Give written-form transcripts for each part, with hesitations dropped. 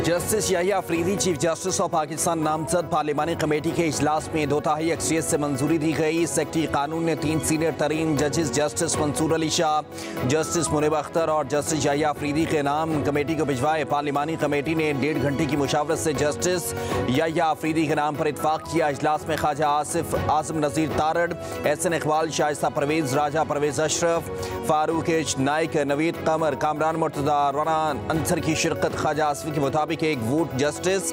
Justice Yahya Afridi chief justice of Pakistan नामजद पार्लिमानी committee के इजलास में 2/3 अक्सरियत से मंजूरी दी गई। सेक्रेटरी कानून ने 3 सीनियर तरीन जजेस जस्टिस मंसूर अली शाह, जस्टिस मुनीब अख्तर और जस्टिस याहिया अफरीदी के नाम कमेटी को भिजवाए। पार्लिमानी कमेटी ने 1.5 घंटे की मुशावरत से जस्टिस याहिया अफरीदी के नाम पर इतफाक किया। इजलास में ख्वाजा आसिफ आजम नज़ीर तारड़, एहसन इकबाल, शाइस्ता परवेज, राजा परवेज अशरफ, फारूक एच नाइक, नवीद कमर, कामरान मुर्तजा, राना अंसर की शिरकत। ख्वाजा आसिफ के मुताबिक एक वोट जस्टिस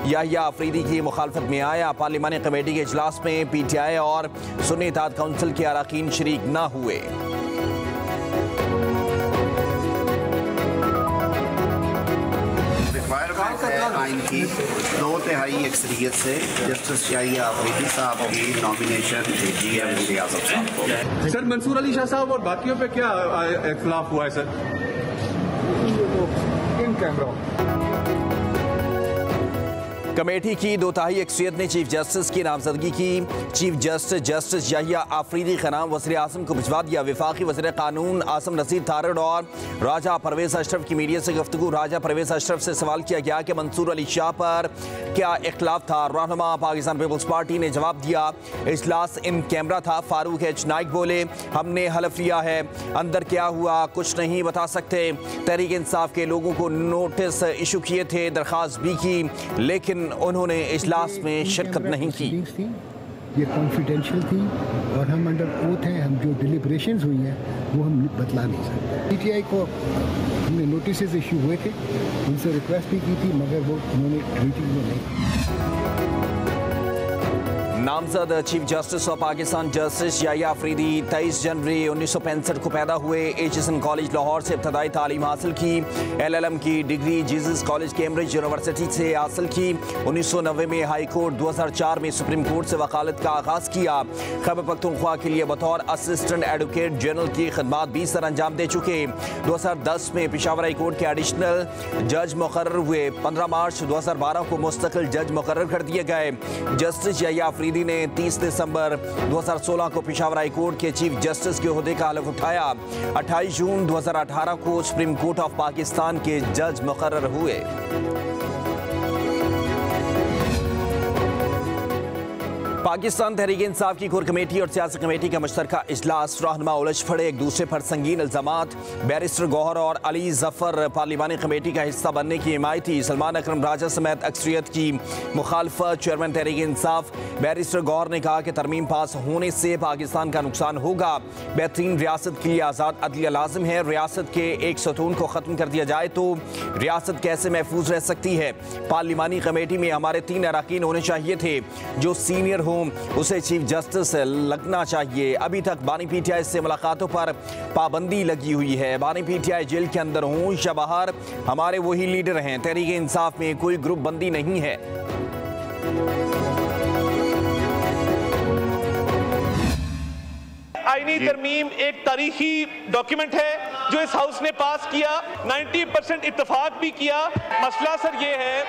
याहिया अफरीदी की मुखालफत में आया। पार्लिमानी कमेटी के इजलास में PTI और सुन्नी इत्तेहाद काउंसिल के अरकान शरीक न हुए। आइन की 2/3 अक्सरियत से जस्टिस याहिया अफरीदी साहब की नॉमिनेशन भेजी है वज़ीर आज़म साहब को। सर मंसूर अली शाह साहब और बाकियों पे क्या इख्तिलाफ हुआ है सर? इन कैमरा कमेटी की 2/3 अक्सरियत ने चीफ जस्टिस की नामजदगी की। चीफ जस्टिस याहिया अफरीदी का नाम वज़ीर आज़म को भिजवा दिया। वफाकी वज़ीर कानून आसिम नज़ीर तारड़ और राजा परवेज अशरफ की मीडिया से गुफ्तगू। राजा परवेज अशरफ से सवाल किया गया कि मंसूर अली शाह पर क्या इख्तिलाफ था। रहनुमा पाकिस्तान पीपल्स पार्टी ने जवाब दिया इजलास इन कैमरा था। फारूक एच नाइक बोले हमने हलफ लिया है, अंदर क्या हुआ कुछ नहीं बता सकते। तहरीक इंसाफ के लोगों को नोटिस इशू किए थे, दरख्वास्त भी की, लेकिन उन्होंने इजलास में शिरकत नहीं की। ये कॉन्फिडेंशियल थी और हम अंडर ओथ हैं। हम जो डिलिब्रेशंस हुई हैं वो हम बतला नहीं सकते। PTI को हमने नोटिस इशू हुए थे, उनसे रिक्वेस्ट भी की थी, मगर वो उन्होंने मीटिंग में नहीं। नामजद chief justice of Pakistan justice Yahya Afridi 23 जनवरी 1965 को पैदा हुए। HSN कॉलेज लाहौर से इब्तदाई तालीम हासिल की। LLM की degree Jesus college Cambridge university से हासिल की। 1990 में हाई कोर्ट, 2004 में सुप्रीम कोर्ट से वकालत का आगाज़ किया। खैबर पख्तूनख्वा के लिए बतौर असिस्टेंट एडवोकेट जनरल की खदमात 20 साल अंजाम दे चुके। 2010 में पेशावर हाई कोर्ट के एडिशनल जज मुकर्रर हुए। 15 मार्च 2012 को मुस्तकिल जज मुकर्रर कर दिए गए। जस्टिस याहिया अफरीदी ने 30 दिसंबर 2016 को पेशावर हाई कोर्ट के चीफ जस्टिस के ओहदे का हलफ उठाया। 28 जून 2018 को सुप्रीम कोर्ट ऑफ पाकिस्तान के जज मुकर्रर हुए। पाकिस्तान तहरीक इंसाफ की कोर कमेटी और सियासी कमेटी का मुश्तरका इजलास। रहनुमा उलझ पड़े, एक दूसरे पर संगीन इल्जामात। बैरिस्टर गौहर और अली जफर पार्लिमानी कमेटी का हिस्सा बनने की हिमायती। सलमान अकरम राजा समेत अक्सरियत की मुखालफत। चेयरमैन तहरीक इंसाफ बैरिस्टर गौहर ने कहा कि तरमीम पास होने से पाकिस्तान का नुकसान होगा। बेहतरीन रियासत के लिए आज़ाद अदलिया लाजिम है। रियासत के एक सतून को ख़त्म कर दिया जाए तो रियासत कैसे महफूज रह सकती है। पार्लिमानी कमेटी में हमारे 3 अरकान होने चाहिए थे। जो सीनियर हो उसे चीफ जस्टिस लगना चाहिए। अभी तक बानी PTI से मुलाकातों पर पाबंदी लगी हुई है। बानी PTI जेल के अंदर हों या बाहर, हमारे वही लीडर हैं। तहरीक इंसाफ में कोई ग्रुप बंदी नहीं है। आईनी तरमीम एक तारीखी डॉक्यूमेंट है जो इस हाउस ने पास किया। 90% इत्तेफाक भी किया। मसला सर ये है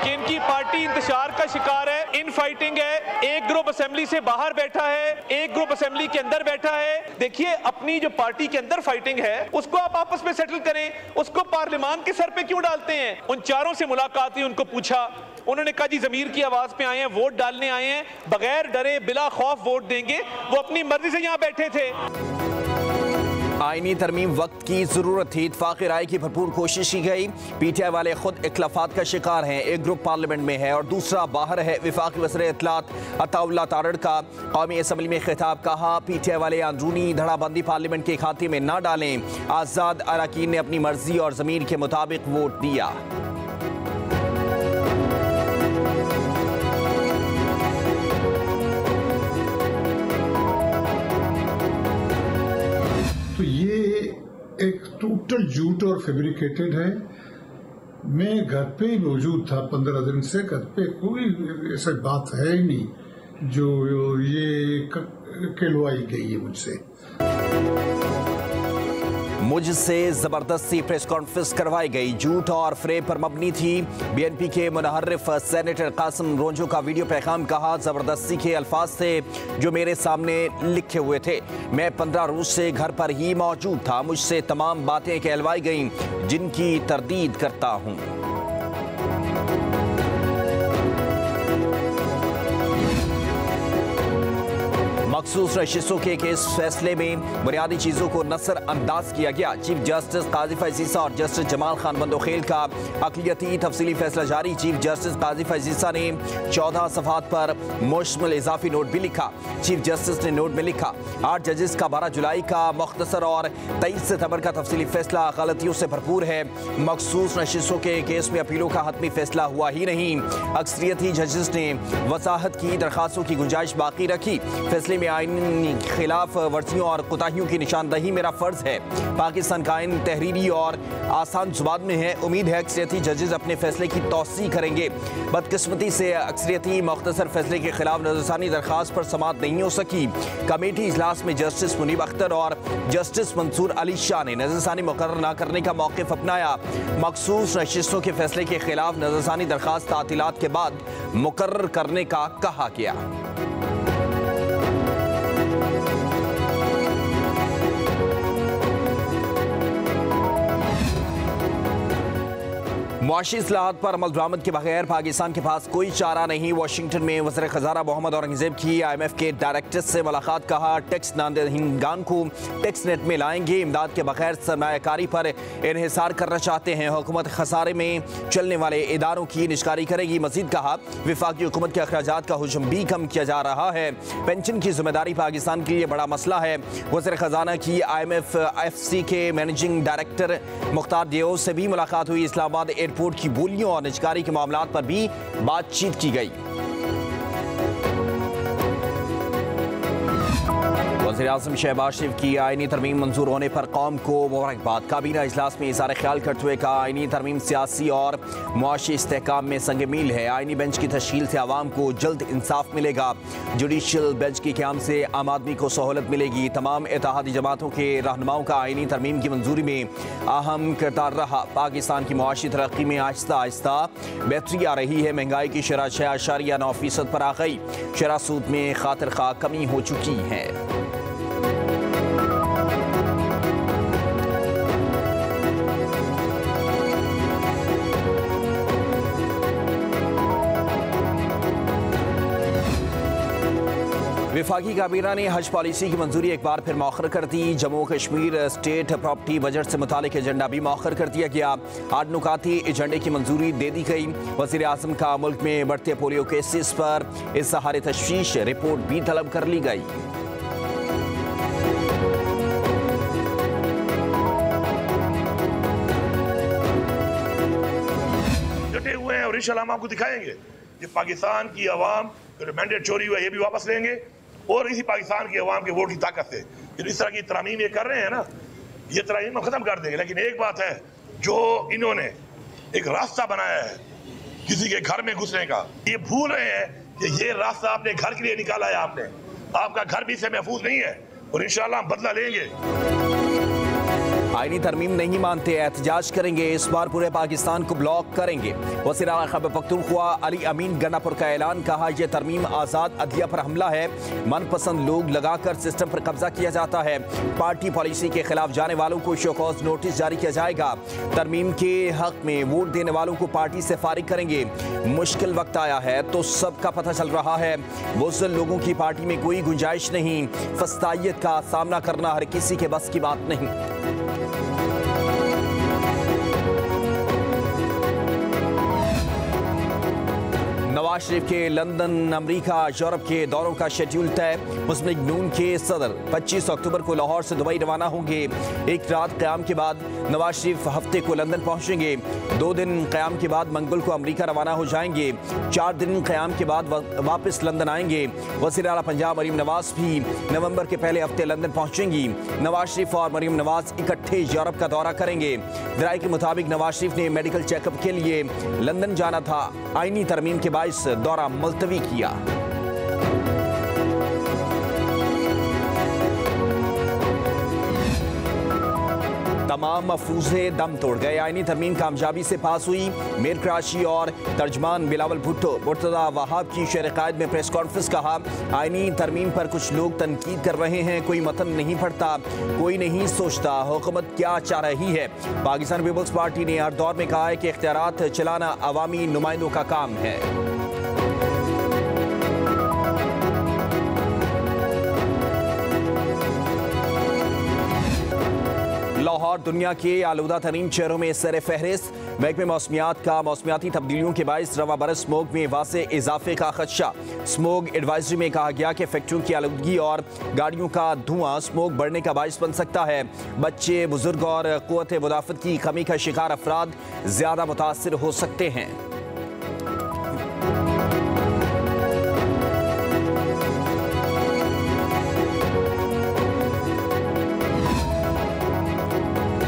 कि इनकी पार्टी इंतशार का शिकार है, इन फाइटिंग है। एक ग्रुप असेंबली से बाहर बैठा है, एक ग्रुप असेंबली के अंदर बैठा है। देखिए अपनी जो पार्टी के अंदर फाइटिंग है उसको आप आपस में सेटल करें, उसको पार्लियामान के सर पे क्यों डालते हैं। उन चारों से मुलाकात हुई, उनको पूछा, उन्होंने कहा जी ज़मीर की आवाज़ पे आए हैं, वोट डालने आए हैं, बगैर डरे बिला खौफ वोट देंगे। वो अपनी मर्जी से यहाँ बैठे थे। आईनी तरमीम वक्त की जरूरत थी। इत्तेफाक राय की भरपूर कोशिश की गई। PTI वाले खुद इख्तिलाफात का शिकार हैं। एक ग्रुप पार्लियामेंट में है और दूसरा बाहर है। वफाकी वज़ीर इत्तलात अताउल्लाह तारड़ का कौमी असम्बली में खिताब। कहा PTI वाले अंदरूनी धड़ाबंदी पार्लियामेंट के खाते में न डालें। आज़ाद अरकान ने अपनी मर्जी और ज़मीर के मुताबिक वोट दिया। तो ये एक टोटल झूठ और फैब्रिकेटेड है। मैं घर पे ही मौजूद था 15 दिन से। घर पे कोई ऐसी बात है ही नहीं जो ये कहलवाई गई है मुझसे। मुझसे जबरदस्ती प्रेस कॉन्फ्रेंस करवाई गई, झूठ और फ्रेब पर मबनी थी। BNP के मुनहर्रिफ सेनेटर कासिम रोंजो का वीडियो पैगाम। कहा जबरदस्ती के अल्फाज थे जो मेरे सामने लिखे हुए थे। मैं 15 रोज से घर पर ही मौजूद था। मुझसे तमाम बातें कहलवाई गईं जिनकी तरदीद करता हूँ। मखसूस नशिस्तों के केस फैसले में बुनियादी चीजों को नजरअंदाज किया गया। चीफ जस्टिस काजी फैज़ ईसा और जस्टिस जमाल खान बंदोखेल का अक़लियती तफसीली फैसला जारी। चीफ जस्टिस काजी फैज़ ईसा ने 14 सफ़हात पर मुश्तमिल इजाफी नोट भी लिखा। चीफ जस्टिस ने नोट में लिखा, 8 जजेस का 12 जुलाई का मुख्तसर और 23 सितंबर का तफसीली फैसला गलतियों से भरपूर है। मखसूस नशिस्तों के केस में अपीलों का हतमी फैसला हुआ ही नहीं। अक्सरियती जजेस ने वसाहत की दरखास्तों की गुंजाइश बाकी रखी। फैसले में आईनी खिलाफ वर्जियों और कोताहियों की निशानदही मेरा फर्ज है। पाकिस्तान का आइन तहरीरी और आसान जुबान में है। उम्मीद है अक्सरियती जजेस अपने फैसले की तौसीह करेंगे। बदकिस्मती से अक्सरियती मुख्तसर फैसले के खिलाफ नजरसानी दरखास्त पर समाअत नहीं हो सकी। कमेटी इजलास में जस्टिस मुनीब अख्तर और जस्टिस मंसूर अली शाह ने नजरसानी मुकर्रर न करने का मौक़िफ़ अपनाया। मखसूस नशिस्तों के फैसले के खिलाफ नजरसानी दरखास्त तातीलात के बाद मुकर्रर करने का कहा गया। मुआशी इस्लाहात पर अमल दरामद के बगैर पाकिस्तान के पास कोई चारा नहीं। वाशिंगटन में वज़ीर ख़ज़ाना मोहम्मद औरंगज़ेब की IMF के डायरेक्टर से मुलाकात। कहा, टैक्स नादहिंगान को टैक्स नेट में लाएंगे। इमदाद के बगैर सरमायाकारी पर इन्हिसार करना चाहते हैं। हुकूमत खसारे में चलने वाले इदारों की निजकारी करेगी। मजीद कहा, विफाकी हुकूमत के अखराजात का हुजम भी कम किया जा रहा है। पेंशन की जिम्मेदारी पाकिस्तान के लिए बड़ा मसला है। वज़ीर ख़ज़ाना की IMF FC के मैनेजिंग डायरेक्टर मुख्तार डियोज से भी मुलाकात हुई। इस्लामाबाद एयरपोर्ट की बोलियों और निजकारी के मामलात पर भी बातचीत की गई। वज़ीर आज़म शहबाज शरीफ की आईनी तरमीम मंजूर होने पर कौम को मुबारकबाद। काबीना इजलास में इज़हार ख्याल करते हुए कहा, आईनी तरमीम सियासी और मुआशी इस्तेहकाम में संग मील है। आईनी बेंच की तश्कील से आवाम को जल्द इंसाफ मिलेगा। जुडिशल बेंच के क़याम से आम आदमी को सहूलत मिलेगी। तमाम इत्तेहादी जमातों के रहनुमाओं का आईनी तरमीम की मंजूरी में अहम किरदार रहा। पाकिस्तान की मुआशी तरक्की में आहिस्ता आहिस्ता बेहतरी आ रही है। महंगाई की शरह 6.9% पर आ गई। शरह सूद में खातिर खा कमी हो चुकी है। विफाकी काबीना ने हज पॉलिसी की मंजूरी एक बार फिर मौखर कर दी। Jammu Kashmir state property budget से मुतालिक एजेंडा भी मौखर कर दिया गया। 8 नुकाती एजेंडे की मंजूरी दे दी गई। वज़ीर आज़म का मुल्क में बढ़ते पोलियो केसेस पर इज़हार तशवीश रिपोर्ट भी तलब कर ली गई। डटे हुए हैं और इंशाअल्लाह हम आपको दिखाएंगे कि पाकिस्तान की आवाम जो मैंडेट चोरी हुआ है ये भी वापस लेंगे और इसी पाकिस्तान की आवाम के वोट की ताकत से इस तरह की तरामीम ये कर रहे हैं ना, ये तरामीम खत्म कर देंगे। लेकिन एक बात है, जो इन्होंने एक रास्ता बनाया है किसी के घर में घुसने का, ये भूल रहे हैं कि ये रास्ता अपने घर के लिए निकाला है आपने। आपका घर भी इससे महफूज नहीं है और इंशाअल्लाह हम बदला लेंगे। आईनी तरमीम नहीं मानते, एहतजाज करेंगे। इस बार पूरे पाकिस्तान को ब्लॉक करेंगे। वज़ीर आला खैबर पख्तूनख्वा अली अमीन गन्नापुर का ऐलान। कहा, यह तरमीम आज़ाद अदलिया पर हमला है। मनपसंद लोग लगाकर सिस्टम पर कब्जा किया जाता है। पार्टी पॉलिसी के खिलाफ जाने वालों को शोकॉज नोटिस जारी किया जाएगा। तरमीम के हक में वोट देने वालों को पार्टी से फारिग करेंगे। मुश्किल वक्त आया है तो सबका पता चल रहा है। बुज़दिल लोगों की पार्टी में कोई गुंजाइश नहीं। फस्तायत का सामना करना हर किसी के बस की बात नहीं। नवाज शरीफ के लंदन, अमेरिका, यूरोप के दौरों का शेड्यूल तय। मुस्लिम लीग नून के सदर 25 अक्टूबर को लाहौर से दुबई रवाना होंगे। एक रात क़याम के बाद नवाज शरीफ हफ्ते को लंदन पहुंचेंगे। 2 दिन क़याम के बाद मंगल को अमेरिका रवाना हो जाएंगे। 4 दिन क़याम के बाद वापस लंदन आएंगे। वज़ीर आला पंजाब मरीम नवाज भी नवंबर के पहले हफ्ते लंदन पहुंचेंगी। नवाज शरीफ और मरीम नवाज इकट्ठे यूरोप का दौरा करेंगे। ज़राए के मुताबिक नवाज शरीफ ने मेडिकल चेकअप के लिए लंदन जाना था। आईनी तरमीम के बाइस दौरा मुलतवी किया। तमाम मफरूज़े दम तोड़ गए। आईनी तरमीम कामयाबी से पास हुई। मीर कराची और तर्जमान बिलावल भुट्टो मुर्तज़ा वहाब की शेर क़ायद में प्रेस कॉन्फ्रेंस। कहा, आईनी तरमीम पर कुछ लोग तनकीद कर रहे हैं। कोई मतन नहीं पढ़ता, कोई नहीं सोचता हुकूमत क्या चाह रही है। पाकिस्तान पीपल्स पार्टी ने हर दौर में कहा है कि इख्तियारात चलाना अवामी नुमाइंदों का काम है। लाहौर दुनिया के आलूदा तरीन शहरों में सर फहरिस्त। महकमे मौसमियात का मौसमियाती तब्दीलियों के बायस रवा बरस स्मोग में वाज़े इजाफे का खदशा। स्मोग एडवाइजरी में कहा गया कि फैक्ट्रियों की आलूदगी और गाड़ियों का धुआं स्मोग बढ़ने का बायस बन सकता है। बच्चे, बुजुर्ग और क़ुव्वत मुदाफ़त की कमी का शिकार अफराद ज्यादा मुतासिर हो सकते हैं।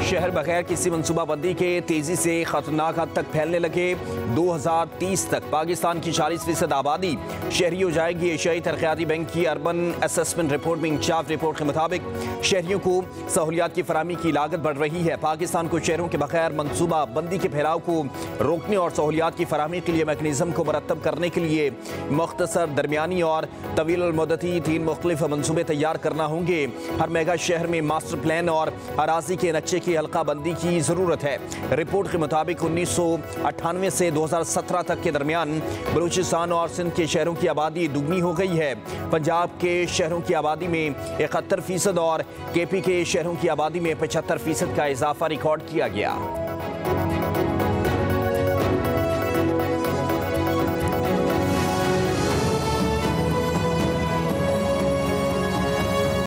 शहर बगैर किसी मनसूबाबंदी के तेजी से खतरनाक हद तक फैलने लगे। 2030 तक पाकिस्तान की 40% आबादी शहरी हो जाएगी। एशियाई तरक्याती बैंक की अर्बन असेसमेंट रिपोर्ट में इंकशाफ रिपोर्ट के मुताबिक शहरियों को सहूलियात की फराहमी की लागत बढ़ रही है। पाकिस्तान को शहरों के बगैर मनसूबाबंदी के फैलाव को रोकने और सहूलियात की फराहमी के लिए मैकेनिज्म को मुरतब करने के लिए मुख्तसर, दरमियानी और तवील मुद्दती 3 मुख्तलिफ मनसूबे तैयार करना होंगे। हर मेगा शहर में मास्टर प्लान और अराजी के नक्शे की हल्का बंदी की जरूरत है। रिपोर्ट के मुताबिक 1998 से 2017 तक के दरमियान बलूचिस्तान और सिंध के शहरों की आबादी दुगनी हो गई है। पंजाब के शहरों की आबादी में 71% और केपी के शहरों की आबादी में 75% का इजाफा रिकॉर्ड किया गया।